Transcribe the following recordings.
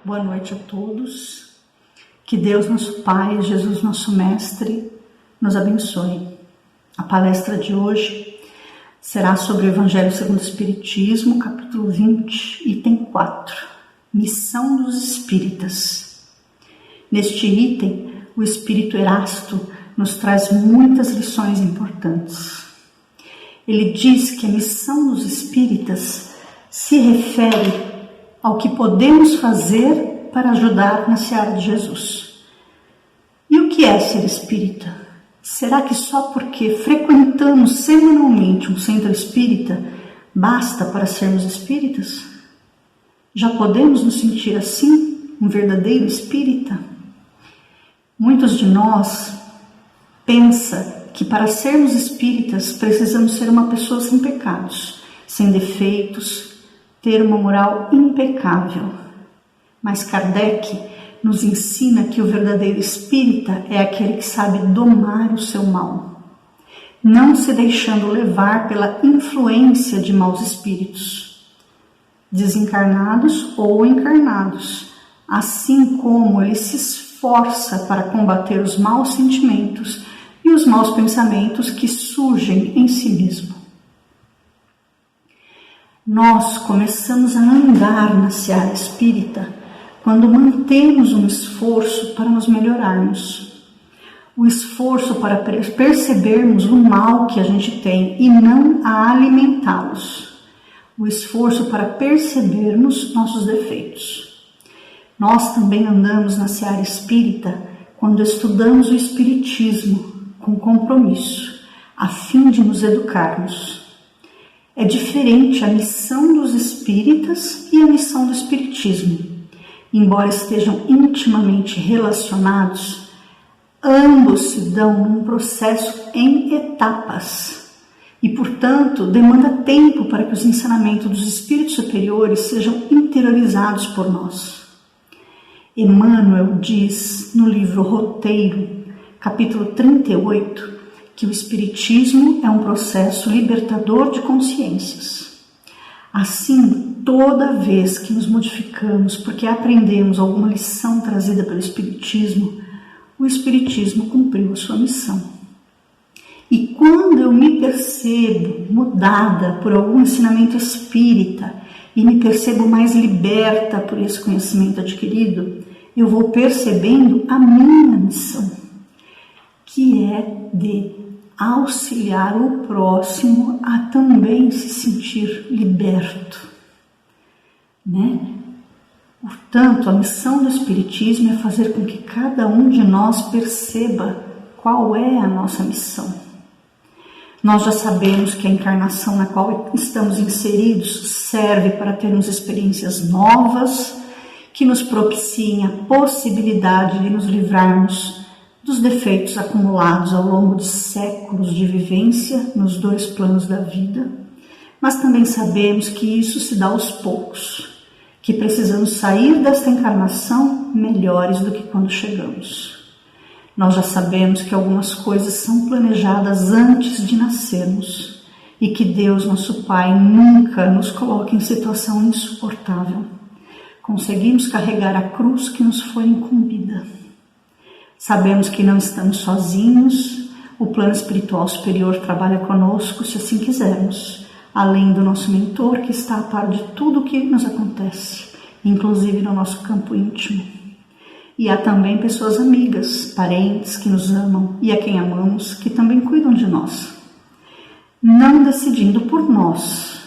Boa noite a todos. Que Deus, nosso Pai, Jesus, nosso Mestre, nos abençoe. A palestra de hoje será sobre o Evangelho segundo o Espiritismo, capítulo 20, item 4, Missão dos Espíritas. Neste item, o Espírito Erasto nos traz muitas lições importantes. Ele diz que a missão dos espíritas se refere ao que podemos fazer para ajudar na seara de Jesus. E o que é ser espírita? Será que só porque frequentamos semanalmente um centro espírita basta para sermos espíritas? Já podemos nos sentir assim, um verdadeiro espírita? Muitos de nós pensam que para sermos espíritas precisamos ser uma pessoa sem pecados, sem defeitos, ter uma moral impecável. Mas Kardec nos ensina que o verdadeiro espírita é aquele que sabe domar o seu mal, não se deixando levar pela influência de maus espíritos, desencarnados ou encarnados, assim como ele se esforça para combater os maus sentimentos e os maus pensamentos que surgem em si mesmo. Nós começamos a andar na seara espírita quando mantemos um esforço para nos melhorarmos. O esforço para percebermos o mal que a gente tem e não a alimentá-los. O esforço para percebermos nossos defeitos. Nós também andamos na seara espírita quando estudamos o Espiritismo com compromisso, a fim de nos educarmos. É diferente a missão dos espíritas e a missão do espiritismo. Embora estejam intimamente relacionados, ambos se dão num processo em etapas e, portanto, demanda tempo para que os ensinamentos dos espíritos superiores sejam interiorizados por nós. Emmanuel diz no livro Roteiro, capítulo 38, que o Espiritismo é um processo libertador de consciências. Assim, toda vez que nos modificamos porque aprendemos alguma lição trazida pelo Espiritismo, o Espiritismo cumpriu a sua missão. E quando eu me percebo mudada por algum ensinamento espírita e me percebo mais liberta por esse conhecimento adquirido, eu vou percebendo a minha missão, que é de auxiliar o próximo a também se sentir liberto, né? Portanto, a missão do Espiritismo é fazer com que cada um de nós perceba qual é a nossa missão. Nós já sabemos que a encarnação na qual estamos inseridos serve para termos experiências novas, que nos propiciem a possibilidade de nos livrarmos dos defeitos acumulados ao longo de séculos de vivência nos dois planos da vida, mas também sabemos que isso se dá aos poucos, que precisamos sair desta encarnação melhores do que quando chegamos. Nós já sabemos que algumas coisas são planejadas antes de nascermos e que Deus, nosso Pai, nunca nos coloca em situação insuportável. Conseguimos carregar a cruz que nos foi incumbida. Sabemos que não estamos sozinhos, o plano espiritual superior trabalha conosco se assim quisermos, além do nosso mentor que está a par de tudo o que nos acontece, inclusive no nosso campo íntimo. E há também pessoas amigas, parentes que nos amam e a quem amamos, que também cuidam de nós. Não decidindo por nós,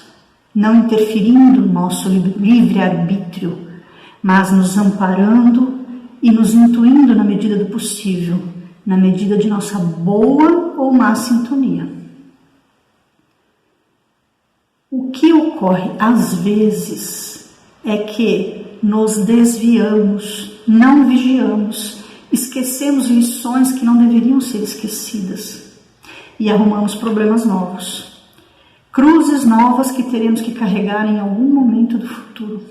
não interferindo no nosso livre-arbítrio, mas nos amparando e nos intuindo na medida do possível, na medida de nossa boa ou má sintonia. O que ocorre às vezes é que nos desviamos, não vigiamos, esquecemos lições que não deveriam ser esquecidas e arrumamos problemas novos, cruzes novas que teremos que carregar em algum momento do futuro.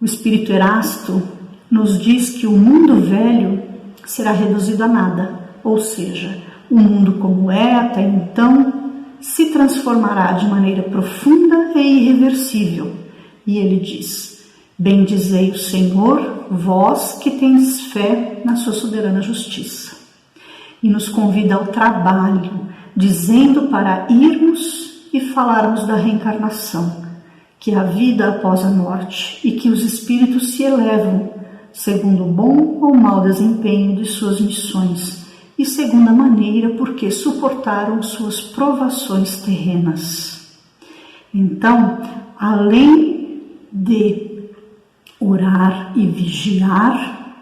O Espírito Erasto nos diz que o mundo velho será reduzido a nada ou seja, o mundo como é até então se transformará de maneira profunda e irreversível. E ele diz: bendizei o Senhor, vós que tendes fé na sua soberana justiça. E nos convida ao trabalho, dizendo para irmos e falarmos da reencarnação, que é a vida após a morte e que os espíritos se elevam segundo o bom ou mau desempenho de suas missões e segundo a maneira por que suportaram suas provações terrenas. Então, além de orar e vigiar,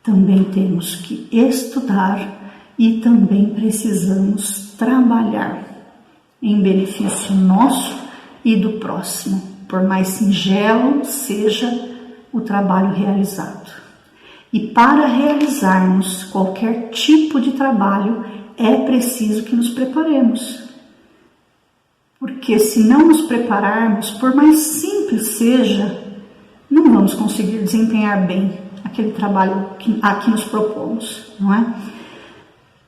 também temos que estudar e também precisamos trabalhar em benefício nosso e do próximo, por mais singelo seja o trabalho realizado. E para realizarmos qualquer tipo de trabalho, é preciso que nos preparemos. Porque se não nos prepararmos, por mais simples seja, não vamos conseguir desempenhar bem aquele trabalho a que nos propomos, não é?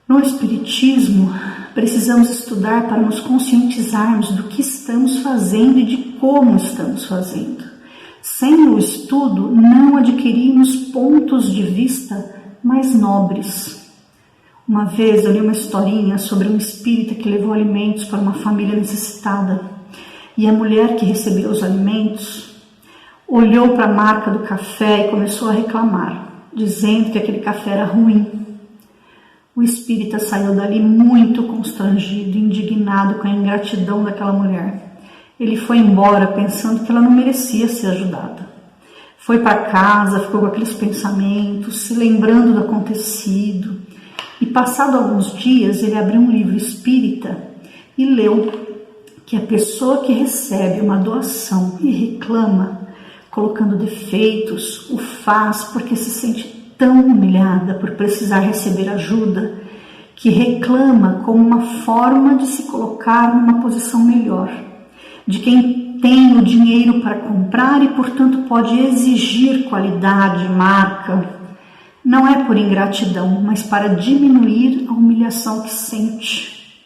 No Espiritismo, precisamos estudar para nos conscientizarmos do que estamos fazendo e de como estamos fazendo. Sem o estudo, não adquirimos pontos de vista mais nobres. Uma vez eu li uma historinha sobre um espírita que levou alimentos para uma família necessitada. E a mulher que recebeu os alimentos olhou para a marca do café e começou a reclamar, dizendo que aquele café era ruim. O espírita saiu dali muito constrangido, indignado com a ingratidão daquela mulher. Ele foi embora pensando que ela não merecia ser ajudada. Foi para casa, ficou com aqueles pensamentos, se lembrando do acontecido. E passado alguns dias, ele abriu um livro espírita e leu que a pessoa que recebe uma doação e reclama, colocando defeitos, o faz porque se sente tão humilhada por precisar receber ajuda, que reclama como uma forma de se colocar numa posição melhor, de quem tem o dinheiro para comprar e, portanto, pode exigir qualidade, marca. Não é por ingratidão, mas para diminuir a humilhação que sente.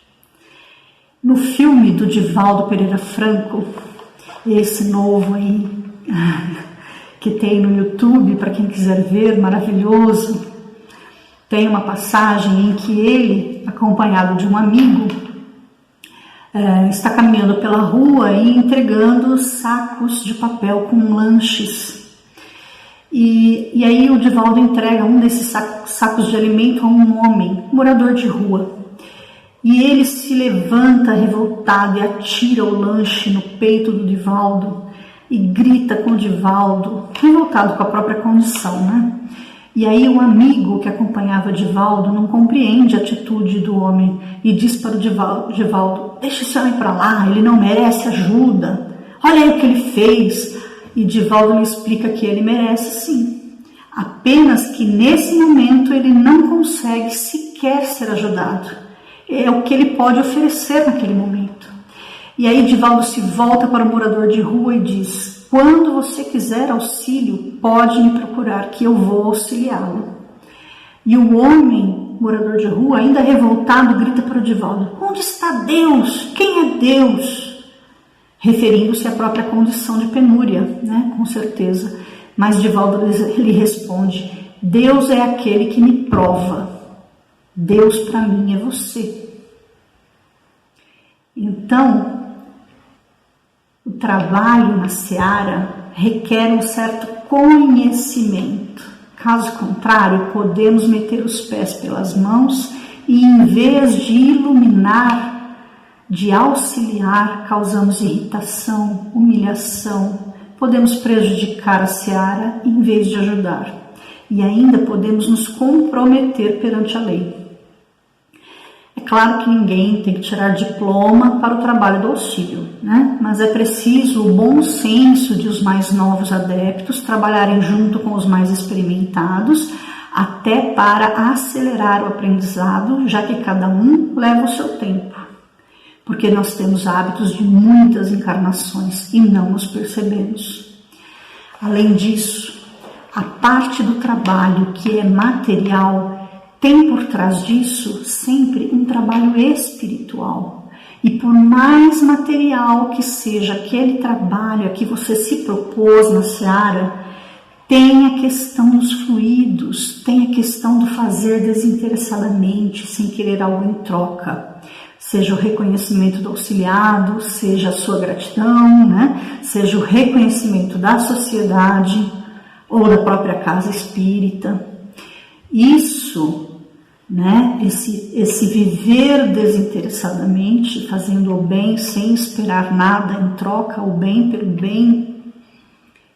No filme do Divaldo Pereira Franco, esse novo aí, que tem no YouTube, para quem quiser ver, maravilhoso, tem uma passagem em que ele, acompanhado de um amigo, está caminhando pela rua e entregando sacos de papel com lanches. E aí o Divaldo entrega um desses sacos de alimento a um homem, morador de rua. E ele se levanta revoltado e atira o lanche no peito do Divaldo e grita com o Divaldo, revoltado com a própria condição, né? E aí o amigo que acompanhava Divaldo não compreende a atitude do homem e diz para o Divaldo: deixa esse homem para lá, ele não merece ajuda, olha aí o que ele fez. E Divaldo lhe explica que ele merece sim, apenas que nesse momento ele não consegue sequer ser ajudado, é o que ele pode oferecer naquele momento. E aí Divaldo se volta para o morador de rua e diz: quando você quiser auxílio, pode me procurar, que eu vou auxiliá-lo. E o homem, morador de rua, ainda revoltado, grita para o Divaldo: onde está Deus? Quem é Deus? Referindo-se à própria condição de penúria, né? Com certeza. Mas Divaldo lhe responde: Deus é aquele que me prova. Deus para mim é você. Então, o trabalho na seara requer um certo conhecimento. Caso contrário, podemos meter os pés pelas mãos e, em vez de iluminar, de auxiliar, causamos irritação, humilhação, podemos prejudicar a seara em vez de ajudar. E ainda podemos nos comprometer perante a lei. É claro que ninguém tem que tirar diploma para o trabalho do auxílio, né? Mas é preciso o bom senso de os mais novos adeptos trabalharem junto com os mais experimentados, até para acelerar o aprendizado, já que cada um leva o seu tempo. Porque nós temos hábitos de muitas encarnações e não nos percebemos. Além disso, a parte do trabalho que é material tem por trás disso sempre um trabalho espiritual. E por mais material que seja aquele trabalho a que você se propôs na seara, tem a questão dos fluidos, tem a questão do fazer desinteressadamente, sem querer algo em troca. Seja o reconhecimento do auxiliado, seja a sua gratidão, né? Seja o reconhecimento da sociedade ou da própria casa espírita. Isso, né? Esse viver desinteressadamente, fazendo o bem sem esperar nada em troca, o bem pelo bem,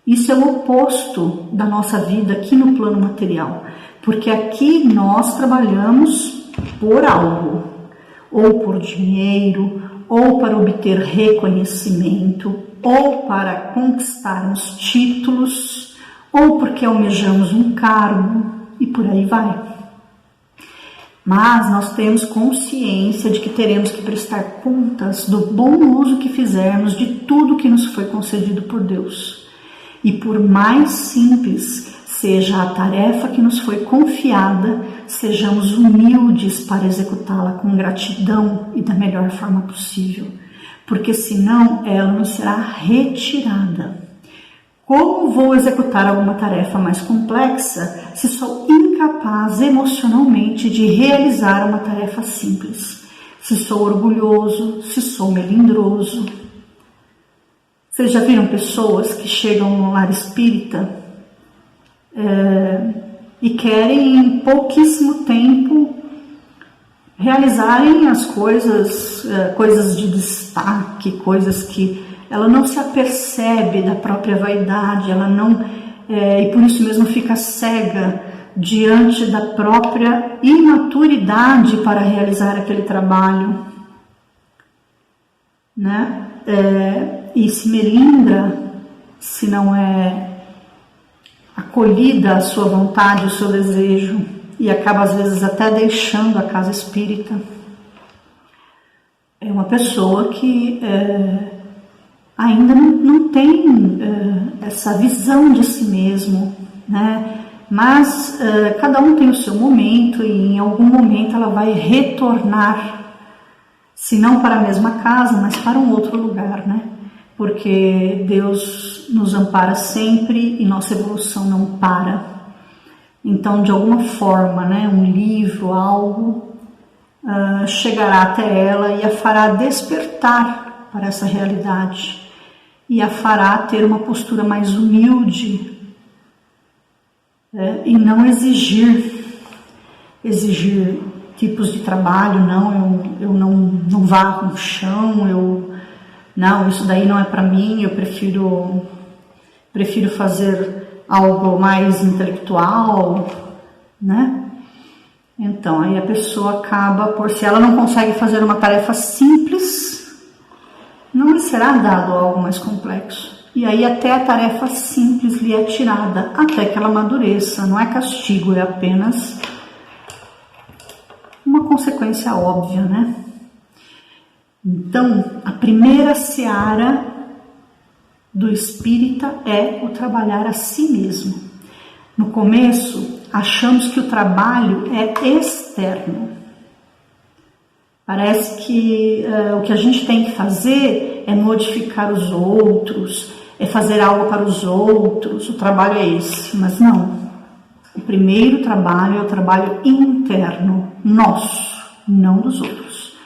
isso é o oposto da nossa vida aqui no plano material, porque aqui nós trabalhamos por algo, ou por dinheiro, ou para obter reconhecimento, ou para conquistarmos títulos, ou porque almejamos um cargo, e por aí vai. Mas nós temos consciência de que teremos que prestar contas do bom uso que fizermos de tudo que nos foi concedido por Deus. E por mais simples seja a tarefa que nos foi confiada, sejamos humildes para executá-la com gratidão e da melhor forma possível, porque senão ela nos será retirada. Como vou executar alguma tarefa mais complexa se sou incapaz emocionalmente de realizar uma tarefa simples? Se sou orgulhoso, se sou melindroso. Vocês já viram pessoas que chegam no lar espírita e querem em pouquíssimo tempo realizarem as coisas de destaque, coisas que ela não se apercebe da própria vaidade, ela não, e por isso mesmo fica cega diante da própria imaturidade para realizar aquele trabalho, né? E se melindra se não é acolhida a sua vontade, o seu desejo, e acaba às vezes até deixando a casa espírita. É uma pessoa que ainda não tem essa visão de si mesmo, né? Mas cada um tem o seu momento e em algum momento ela vai retornar, se não para a mesma casa, mas para um outro lugar, né? Porque Deus nos ampara sempre e nossa evolução não para. Então, de alguma forma, né, um livro, algo, chegará até ela e a fará despertar para essa realidade e a fará ter uma postura mais humilde e não exigir tipos de trabalho. Eu não varro o chão, não, isso daí não é para mim, eu prefiro fazer algo mais intelectual, né? Então, aí a pessoa acaba se ela não consegue fazer uma tarefa simples, não lhe será dado algo mais complexo. E aí até a tarefa simples lhe é tirada, até que ela amadureça. Não é castigo, é apenas uma consequência óbvia, né? Então, a primeira seara do espírita é o trabalhar a si mesmo. No começo, achamos que o trabalho é externo. Parece que o que a gente tem que fazer é modificar os outros, é fazer algo para os outros, o trabalho é esse. Mas não. O primeiro trabalho é o trabalho interno, nosso, não dos outros.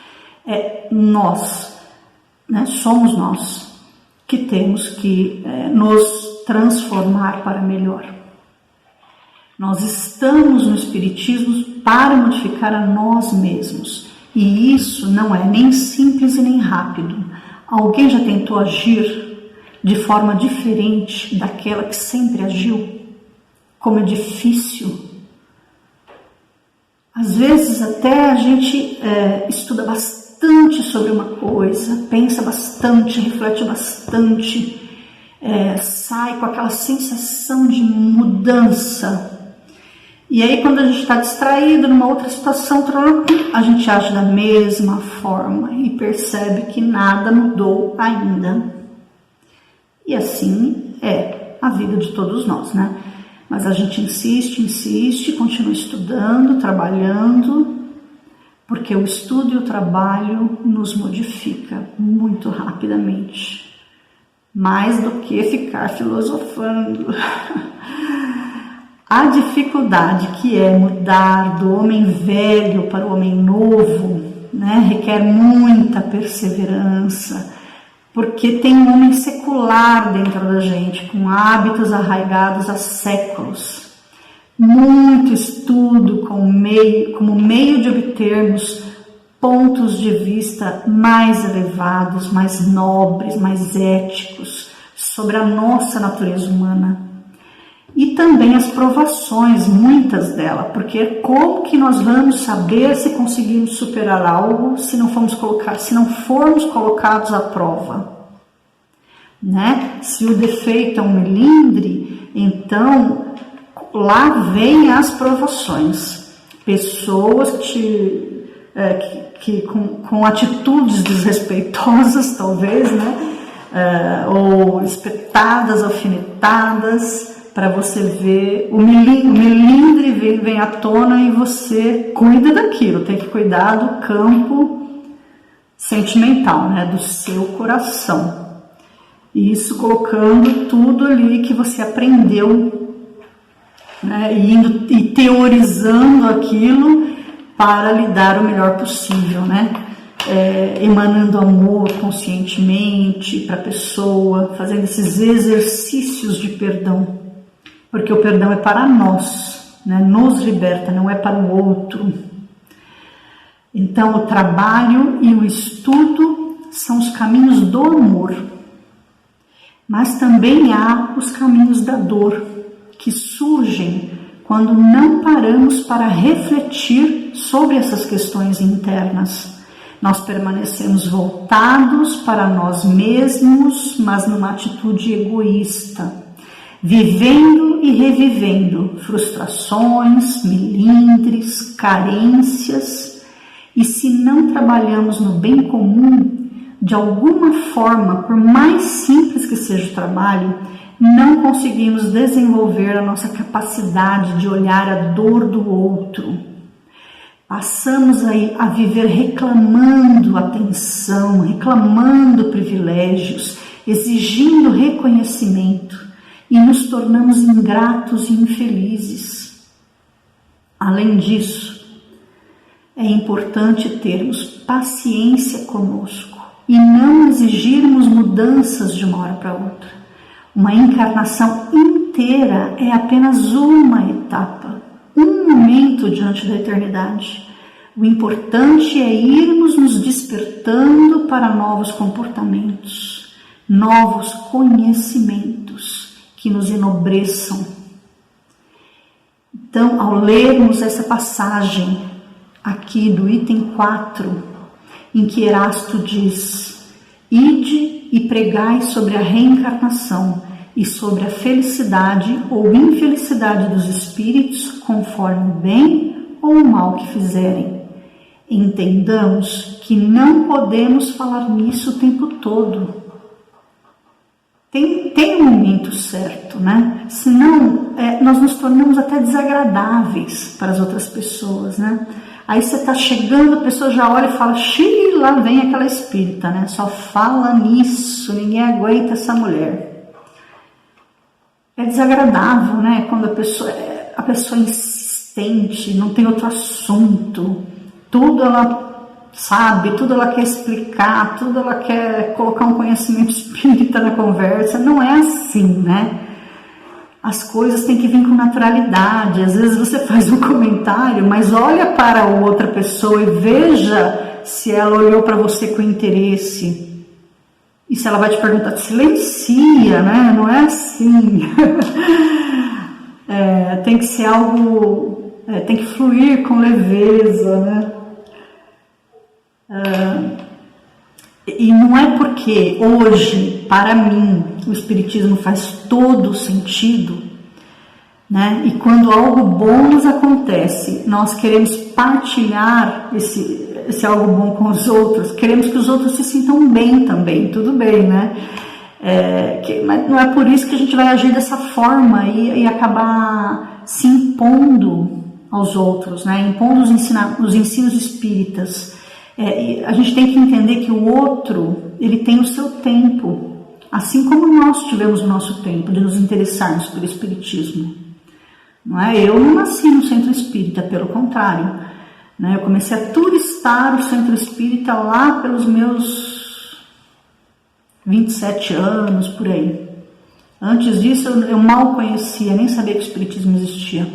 É nós, né? Somos nós que temos que nos transformar para melhor. Nós estamos no Espiritismo para modificar a nós mesmos. E isso não é nem simples e nem rápido. Alguém já tentou agir de forma diferente daquela que sempre agiu? Como é difícil. Às vezes até a gente estuda bastante sobre uma coisa, pensa bastante, reflete bastante, sai com aquela sensação de mudança. E aí quando a gente está distraído numa outra situação, a gente age da mesma forma e percebe que nada mudou ainda. E assim é a vida de todos nós, né? Mas a gente insiste, continua estudando, trabalhando, porque o estudo e o trabalho nos modifica muito rapidamente, mais do que ficar filosofando. A dificuldade que é mudar do homem velho para o homem novo, né, requer muita perseverança, porque tem um homem secular dentro da gente, com hábitos arraigados há séculos. Muito estudo como meio de obtermos pontos de vista mais elevados, mais nobres, mais éticos sobre a nossa natureza humana. E também as provações, muitas delas, porque como que nós vamos saber se conseguimos superar algo se não formos colocados à prova? Né? Se o defeito é um melindre, então lá vem as provações. Pessoas que com atitudes desrespeitosas, talvez, né? Ou espetadas, alfinetadas, para você ver o melindre vem à tona e você cuida daquilo, tem que cuidar do campo sentimental, né, do seu coração. Isso colocando tudo ali que você aprendeu, né, e teorizando aquilo para lhe dar o melhor possível, né? Emanando amor conscientemente para a pessoa, fazendo esses exercícios de perdão. Porque o perdão é para nós, né? Nos liberta, não é para o outro. Então, o trabalho e o estudo são os caminhos do amor. Mas também há os caminhos da dor, que surgem quando não paramos para refletir sobre essas questões internas. Nós permanecemos voltados para nós mesmos, mas numa atitude egoísta, vivendo e revivendo frustrações, melindres, carências, e se não trabalhamos no bem comum, de alguma forma, por mais simples que seja o trabalho, não conseguimos desenvolver a nossa capacidade de olhar a dor do outro. Passamos aí a viver reclamando atenção, reclamando privilégios, exigindo reconhecimento, e nos tornamos ingratos e infelizes. Além disso, é importante termos paciência conosco e não exigirmos mudanças de uma hora para outra. Uma encarnação inteira é apenas uma etapa, um momento diante da eternidade. O importante é irmos nos despertando para novos comportamentos, novos conhecimentos que nos enobreçam. Então, ao lermos essa passagem aqui do item 4, em que Erasto diz: ide e pregai sobre a reencarnação e sobre a felicidade ou infelicidade dos espíritos, conforme o bem ou o mal que fizerem. Entendamos que não podemos falar nisso o tempo todo. Tem um momento certo, né? Senão, nós nos tornamos até desagradáveis para as outras pessoas, né? Aí você está chegando, a pessoa já olha e fala: xiii, lá vem aquela espírita, né? Só fala nisso, ninguém aguenta essa mulher. É desagradável, né? Quando a pessoa é insistente, não tem outro assunto, tudo ela sabe, tudo ela quer explicar, tudo ela quer colocar um conhecimento espírita na conversa. Não é assim, né? As coisas têm que vir com naturalidade. Às vezes você faz um comentário, mas olha para a outra pessoa e veja se ela olhou para você com interesse. E se ela vai te perguntar, silencia, né? Não é assim. Tem que ser algo, tem que fluir com leveza, né? E não é porque hoje, para mim, o Espiritismo faz todo sentido, né? E quando algo bom nos acontece, nós queremos partilhar esse algo bom com os outros, queremos que os outros se sintam bem também, tudo bem, né? Mas não é por isso que a gente vai agir dessa forma e acabar se impondo aos outros, né? Impondo os ensinos espíritas. A gente tem que entender que o outro, ele tem o seu tempo, assim como nós tivemos o nosso tempo de nos interessarmos pelo espiritismo. Não é? Eu não nasci no centro espírita, pelo contrário, né? Eu comecei a turistar o centro espírita lá pelos meus 27 anos, por aí. Antes disso, eu mal conhecia, nem sabia que o espiritismo existia.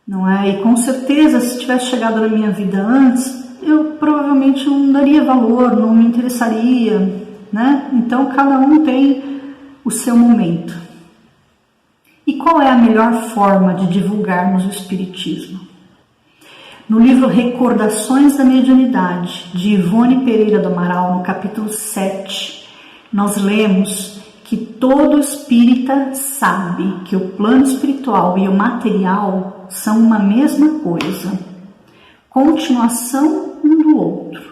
Não é? E com certeza, se tivesse chegado na minha vida antes, eu provavelmente não daria valor, não me interessaria, né? Então, cada um tem o seu momento. E qual é a melhor forma de divulgarmos o espiritismo? No livro Recordações da Mediunidade, de Ivone Pereira do Amaral, no capítulo 7, nós lemos que todo espírita sabe que o plano espiritual e o material são uma mesma coisa, continuação um do outro,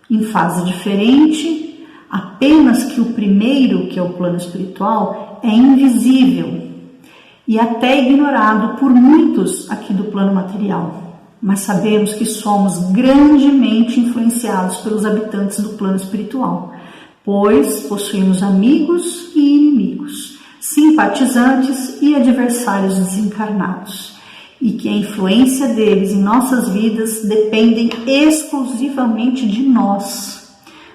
em fase diferente, apenas que o primeiro, que é o plano espiritual, é invisível e até ignorado por muitos aqui do plano material. Mas sabemos que somos grandemente influenciados pelos habitantes do plano espiritual, pois possuímos amigos e inimigos, simpatizantes e adversários desencarnados, e que a influência deles em nossas vidas dependem exclusivamente de nós,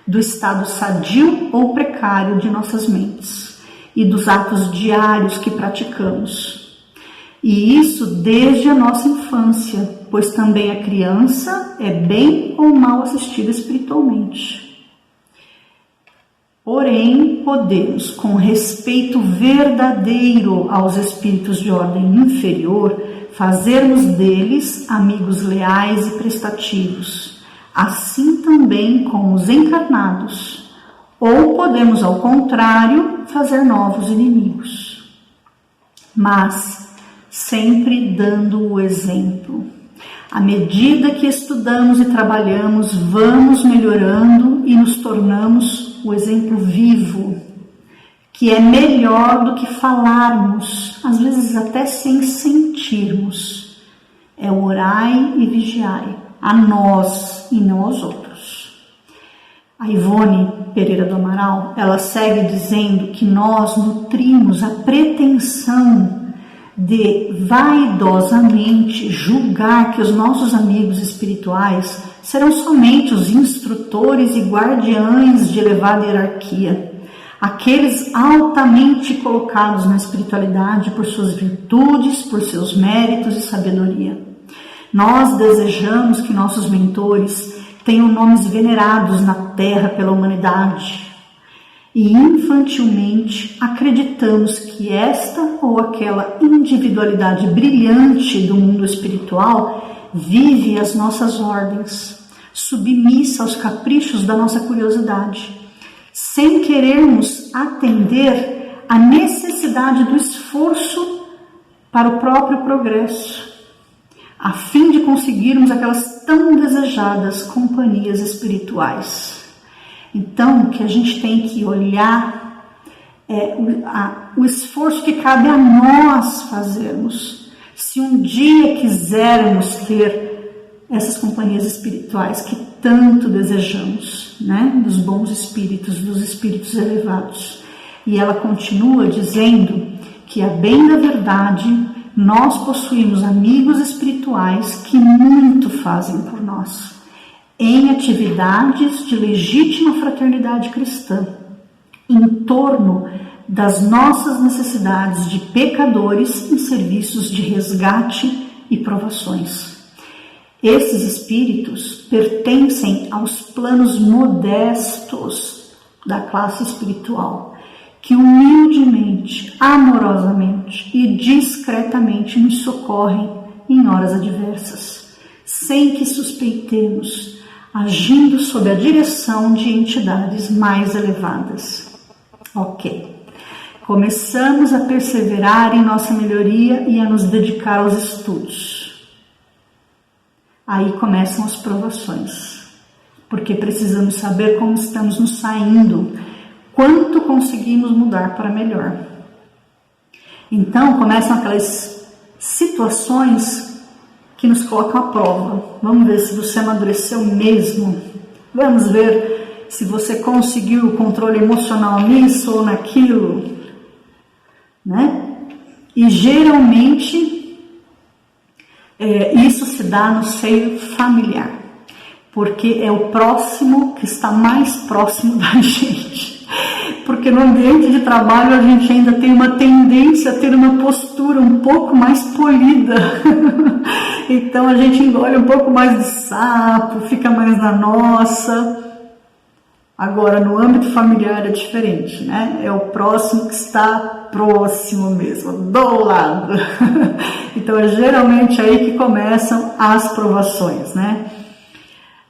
do estado sadio ou precário de nossas mentes e dos atos diários que praticamos. E isso desde a nossa infância, pois também a criança é bem ou mal assistida espiritualmente. Porém, podemos, com respeito verdadeiro aos espíritos de ordem inferior, fazermos deles amigos leais e prestativos, assim também com os encarnados, ou podemos, ao contrário, fazer novos inimigos. Mas sempre dando o exemplo. À medida que estudamos e trabalhamos, vamos melhorando e nos tornamos o exemplo vivo, que é melhor do que falarmos, às vezes até sem sentirmos. É orai e vigiai, a nós e não aos outros. A Ivone Pereira do Amaral, ela segue dizendo que nós nutrimos a pretensão de vaidosamente julgar que os nossos amigos espirituais serão somente os instrutores e guardiães de elevada hierarquia, aqueles altamente colocados na espiritualidade por suas virtudes, por seus méritos e sabedoria. Nós desejamos que nossos mentores tenham nomes venerados na terra pela humanidade, e infantilmente acreditamos que esta ou aquela individualidade brilhante do mundo espiritual vive às nossas ordens, submissa aos caprichos da nossa curiosidade, sem querermos atender à necessidade do esforço para o próprio progresso, a fim de conseguirmos aquelas tão desejadas companhias espirituais. Então, que a gente tem que olhar o esforço que cabe a nós fazermos. Se um dia quisermos ter essas companhias espirituais que tanto desejamos, né? Dos bons espíritos, dos espíritos elevados. E ela continua dizendo que, a bem da verdade, nós possuímos amigos espirituais que muito fazem por nós, em atividades de legítima fraternidade cristã, em torno das nossas necessidades de pecadores em serviços de resgate e provações. Esses espíritos pertencem aos planos modestos da classe espiritual, que humildemente, amorosamente e discretamente nos socorrem em horas adversas, sem que suspeitemos, agindo sob a direção de entidades mais elevadas. Ok. Começamos a perseverar em nossa melhoria e a nos dedicar aos estudos. Aí começam as provações, porque precisamos saber como estamos nos saindo, quanto conseguimos mudar para melhor. Então começam aquelas situações que nos colocam à prova. Vamos ver se você amadureceu mesmo. Vamos ver se você conseguiu o controle emocional nisso ou naquilo, né? E geralmente isso se dá no seio familiar, porque é o próximo que está mais próximo da gente. Porque no ambiente de trabalho a gente ainda tem uma tendência a ter uma postura um pouco mais polida. Então a gente engole um pouco mais de sapo, fica mais na nossa. Agora, no âmbito familiar é diferente, né? É o próximo que está próximo mesmo, do lado. Então é geralmente aí que começam as provações, né?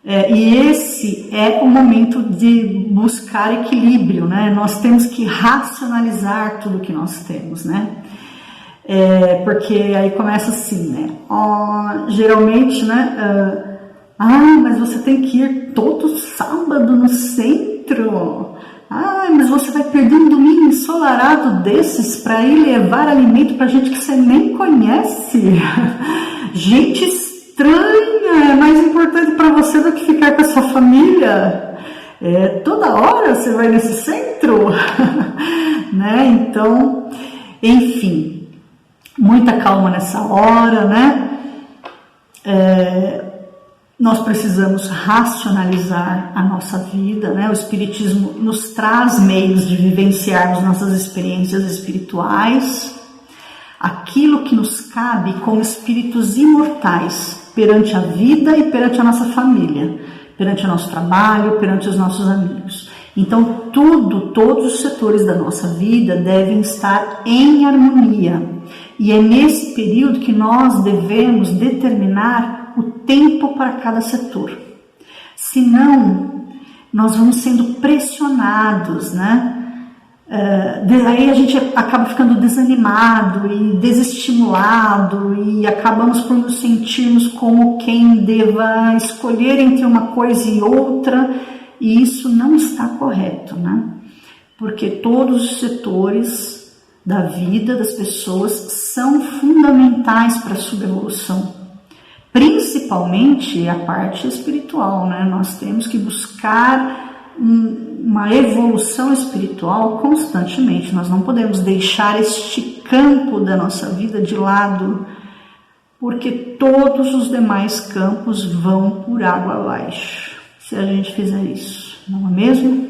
E esse é o momento de buscar equilíbrio, né? Nós temos que racionalizar tudo que nós temos, né? Porque aí começa assim, né? Geralmente, né? Mas você tem que ir todo sábado no centro. Mas você vai perder um domingo ensolarado desses para ir levar alimento para gente que você nem conhece. Gente estranha, é mais importante para você do que ficar com a sua família. Toda hora você vai nesse centro, né? Então, enfim, muita calma nessa hora, né? Nós precisamos racionalizar a nossa vida, né? O Espiritismo nos traz meios de vivenciarmos nossas experiências espirituais, aquilo que nos cabe como espíritos imortais perante a vida e perante a nossa família, perante o nosso trabalho, perante os nossos amigos. Então, todos os setores da nossa vida devem estar em harmonia. E é nesse período que nós devemos determinar o tempo para cada setor. Senão, nós vamos sendo pressionados, né? Aí a gente acaba ficando desanimado e desestimulado e acabamos por nos sentirmos como quem deva escolher entre uma coisa e outra, e isso não está correto, né? Porque todos os setores da vida das pessoas são fundamentais para a sua evolução, principalmente a parte espiritual, né? Nós temos que buscar uma evolução espiritual constantemente. Nós não podemos deixar este campo da nossa vida de lado, porque todos os demais campos vão por água abaixo se a gente fizer isso, não é mesmo?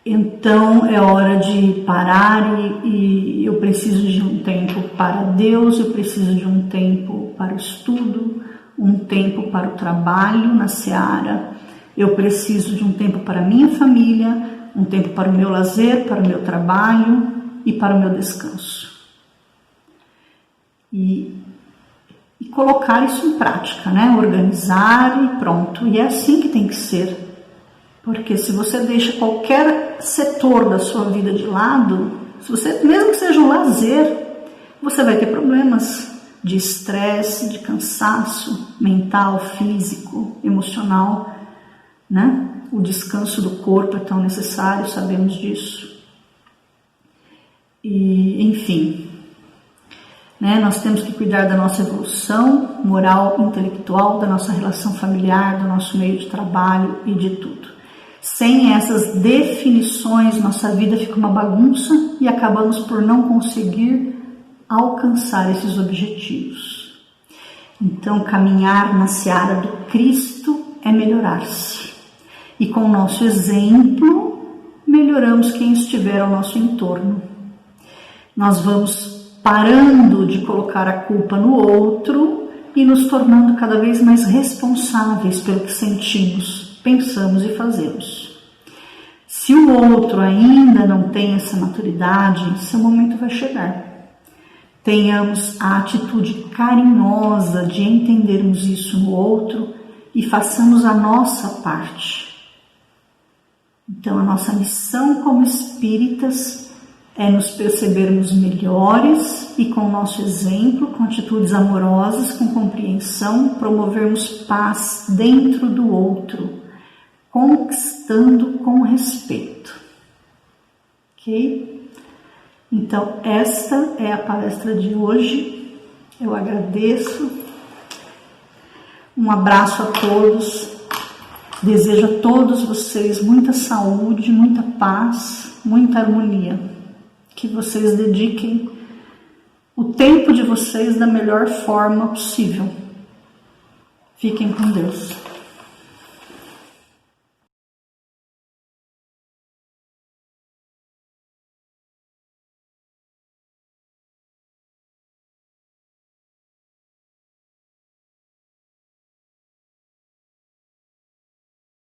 Então é hora de parar e eu preciso de um tempo para Deus, eu preciso de um tempo para o estudo, um tempo para o trabalho na seara, eu preciso de um tempo para a minha família, um tempo para o meu lazer, para o meu trabalho e para o meu descanso. E colocar isso em prática, né? Organizar e pronto. E é assim que tem que ser. Porque se você deixa qualquer setor da sua vida de lado, se você, mesmo que seja um lazer, você vai ter problemas de estresse, de cansaço mental, físico, emocional, né? O descanso do corpo é tão necessário, sabemos disso. E, enfim, né? Nós temos que cuidar da nossa evolução moral, intelectual, da nossa relação familiar, do nosso meio de trabalho e de tudo. Sem essas definições, nossa vida fica uma bagunça e acabamos por não conseguir alcançar esses objetivos. Então, caminhar na seara do Cristo é melhorar-se. E com o nosso exemplo, melhoramos quem estiver ao nosso entorno. Nós vamos parando de colocar a culpa no outro e nos tornando cada vez mais responsáveis pelo que sentimos, pensamos e fazemos. Se o outro ainda não tem essa maturidade, seu momento vai chegar. Tenhamos a atitude carinhosa de entendermos isso no outro e façamos a nossa parte. Então, a nossa missão como espíritas é nos percebermos melhores e, com o nosso exemplo, com atitudes amorosas, com compreensão, promovermos paz dentro do outro, conquistando com respeito. Ok? Então, esta é a palestra de hoje. Eu agradeço. Um abraço a todos. Desejo a todos vocês muita saúde, muita paz, muita harmonia. Que vocês dediquem o tempo de vocês da melhor forma possível. Fiquem com Deus.